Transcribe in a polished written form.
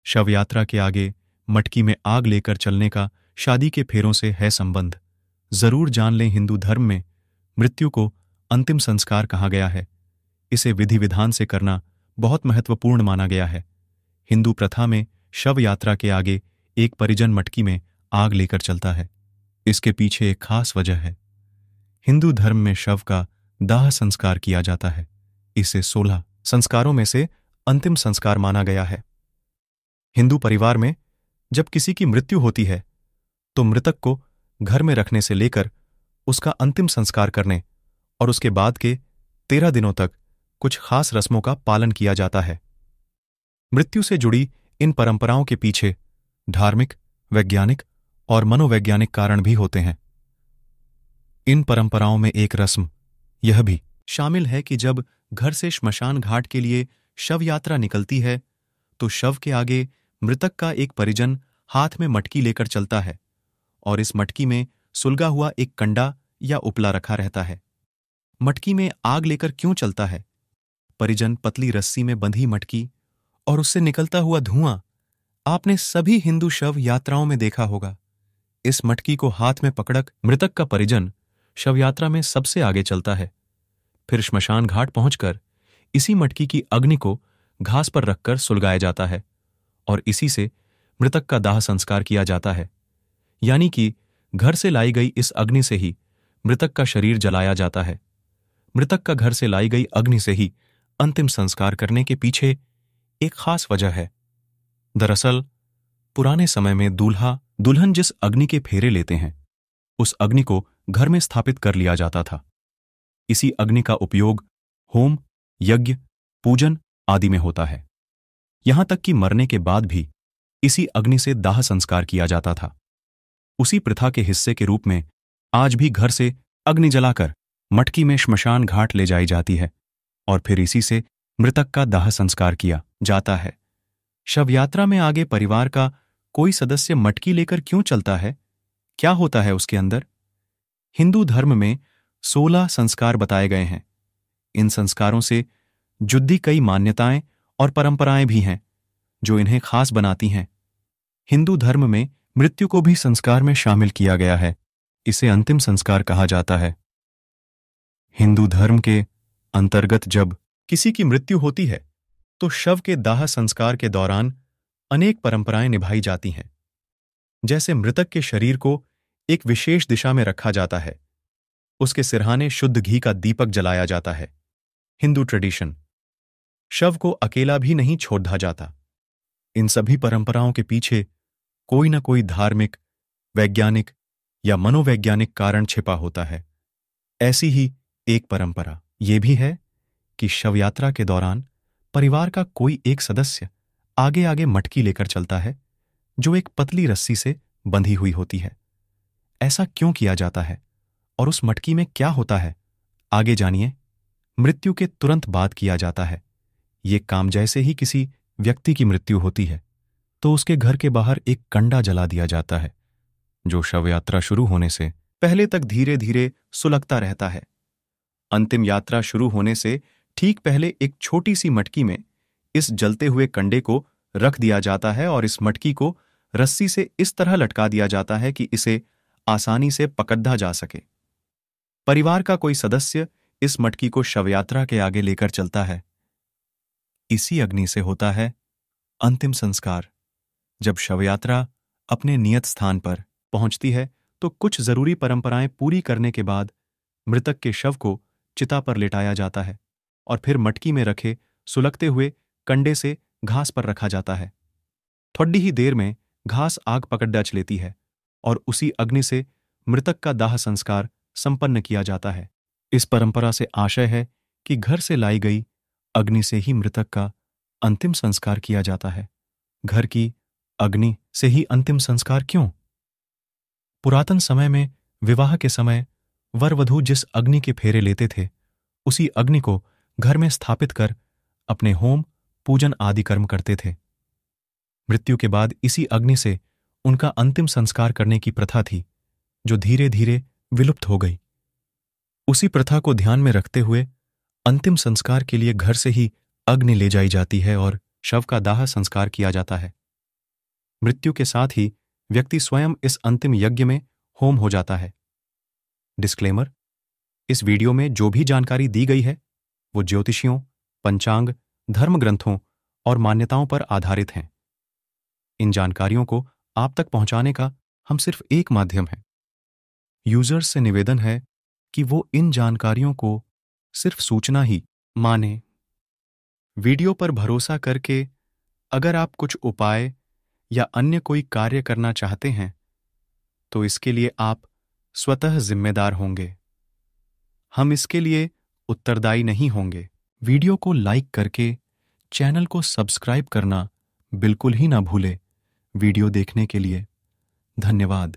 शव यात्रा के आगे मटकी में आग लेकर चलने का शादी के फेरों से है संबंध। जरूर जान लें, हिंदू धर्म में मृत्यु को अंतिम संस्कार कहा गया है। इसे विधि विधान से करना बहुत महत्वपूर्ण माना गया है। हिंदू प्रथा में शव यात्रा के आगे एक परिजन मटकी में आग लेकर चलता है। इसके पीछे एक खास वजह है। हिंदू धर्म में शव का दाह संस्कार किया जाता है। इसे 16 संस्कारों में से अंतिम संस्कार माना गया है। हिंदू परिवार में जब किसी की मृत्यु होती है तो मृतक को घर में रखने से लेकर उसका अंतिम संस्कार करने और उसके बाद के 13 दिनों तक कुछ खास रस्मों का पालन किया जाता है। मृत्यु से जुड़ी इन परंपराओं के पीछे धार्मिक, वैज्ञानिक और मनोवैज्ञानिक कारण भी होते हैं। इन परंपराओं में एक रस्म यह भी शामिल है कि जब घर से श्मशान घाट के लिए शव यात्रा निकलती है तो शव के आगे मृतक का एक परिजन हाथ में मटकी लेकर चलता है और इस मटकी में सुलगा हुआ एक कंडा या उपला रखा रहता है। मटकी में आग लेकर क्यों चलता है? परिजन पतली रस्सी में बंधी मटकी और उससे निकलता हुआ धुआं आपने सभी हिंदू शव यात्राओं में देखा होगा। इस मटकी को हाथ में पकड़क मृतक का परिजन शव यात्रा में सबसे आगे चलता है। फिर श्मशान घाट पहुंचकर इसी मटकी की अग्नि को घास पर रखकर सुलगाया जाता है और इसी से मृतक का दाह संस्कार किया जाता है। यानी कि घर से लाई गई इस अग्नि से ही मृतक का शरीर जलाया जाता है। मृतक का घर से लाई गई अग्नि से ही अंतिम संस्कार करने के पीछे एक खास वजह है। दरअसल पुराने समय में दूल्हा दुल्हन जिस अग्नि के फेरे लेते हैं उस अग्नि को घर में स्थापित कर लिया जाता था। इसी अग्नि का उपयोग होम, यज्ञ, पूजन आदि में होता है। यहां तक कि मरने के बाद भी इसी अग्नि से दाह संस्कार किया जाता था। उसी प्रथा के हिस्से के रूप में आज भी घर से अग्नि जलाकर मटकी में श्मशान घाट ले जाई जाती है और फिर इसी से मृतक का दाह संस्कार किया जाता है। शव यात्रा में आगे परिवार का कोई सदस्य मटकी लेकर क्यों चलता है? क्या होता है उसके अंदर? हिंदू धर्म में 16 संस्कार बताए गए हैं। इन संस्कारों से जुड़ी कई मान्यताएं और परंपराएं भी हैं जो इन्हें खास बनाती हैं। हिंदू धर्म में मृत्यु को भी संस्कार में शामिल किया गया है। इसे अंतिम संस्कार कहा जाता है। हिंदू धर्म के अंतर्गत जब किसी की मृत्यु होती है तो शव के दाह संस्कार के दौरान अनेक परंपराएं निभाई जाती हैं। जैसे मृतक के शरीर को एक विशेष दिशा में रखा जाता है, उसके सिरहाने शुद्ध घी का दीपक जलाया जाता है। हिंदू ट्रेडिशन, शव को अकेला भी नहीं छोड़ा जाता। इन सभी परंपराओं के पीछे कोई न कोई धार्मिक, वैज्ञानिक या मनोवैज्ञानिक कारण छिपा होता है। ऐसी ही एक परंपरा ये भी है कि शव यात्रा के दौरान परिवार का कोई एक सदस्य आगे आगे मटकी लेकर चलता है जो एक पतली रस्सी से बंधी हुई होती है। ऐसा क्यों किया जाता है और उस मटकी में क्या होता है, आगे जानिए। मृत्यु के तुरंत बाद किया जाता है। ये काम जैसे ही किसी व्यक्ति की मृत्यु होती है तो उसके घर के बाहर एक कंडा जला दिया जाता है जो शव यात्रा शुरू होने से पहले तक धीरे धीरे सुलगता रहता है। अंतिम यात्रा शुरू होने से ठीक पहले एक छोटी सी मटकी में इस जलते हुए कंडे को रख दिया जाता है और इस मटकी को रस्सी से इस तरह लटका दिया जाता है कि इसे आसानी से पकड़ा जा सके। परिवार का कोई सदस्य इस मटकी को शवयात्रा के आगे लेकर चलता है। इसी अग्नि से होता है अंतिम संस्कार। जब शवयात्रा अपने नियत स्थान पर पहुंचती है तो कुछ जरूरी परंपराएं पूरी करने के बाद मृतक के शव को चिता पर लिटाया जाता है और फिर मटकी में रखे सुलगते हुए कंडे से घास पर रखा जाता है। थोड़ी ही देर में घास आग पकड़ डाच लेती है और उसी अग्नि से मृतक का दाह संस्कार संपन्न किया जाता है। इस परंपरा से आशय है कि घर से लाई गई अग्नि से ही मृतक का अंतिम संस्कार किया जाता है। घर की अग्नि से ही अंतिम संस्कार क्यों? पुरातन समय में विवाह के समय वर वधू जिस अग्नि के फेरे लेते थे उसी अग्नि को घर में स्थापित कर अपने होम, पूजन आदि कर्म करते थे। मृत्यु के बाद इसी अग्नि से उनका अंतिम संस्कार करने की प्रथा थी जो धीरे धीरे विलुप्त हो गई। उसी प्रथा को ध्यान में रखते हुए अंतिम संस्कार के लिए घर से ही अग्नि ले जाई जाती है और शव का दाह संस्कार किया जाता है। मृत्यु के साथ ही व्यक्ति स्वयं इस अंतिम यज्ञ में होम हो जाता है। डिस्क्लेमर: इस वीडियो में जो भी जानकारी दी गई है वो ज्योतिषियों, पंचांग, धर्म ग्रंथों और मान्यताओं पर आधारित हैं। इन जानकारियों को आप तक पहुंचाने का हम सिर्फ एक माध्यम है। यूजर्स से निवेदन है कि वो इन जानकारियों को सिर्फ सूचना ही माने। वीडियो पर भरोसा करके अगर आप कुछ उपाय या अन्य कोई कार्य करना चाहते हैं तो इसके लिए आप स्वतः जिम्मेदार होंगे। हम इसके लिए उत्तरदायी नहीं होंगे। वीडियो को लाइक करके चैनल को सब्सक्राइब करना बिल्कुल ही ना भूले। वीडियो देखने के लिए धन्यवाद।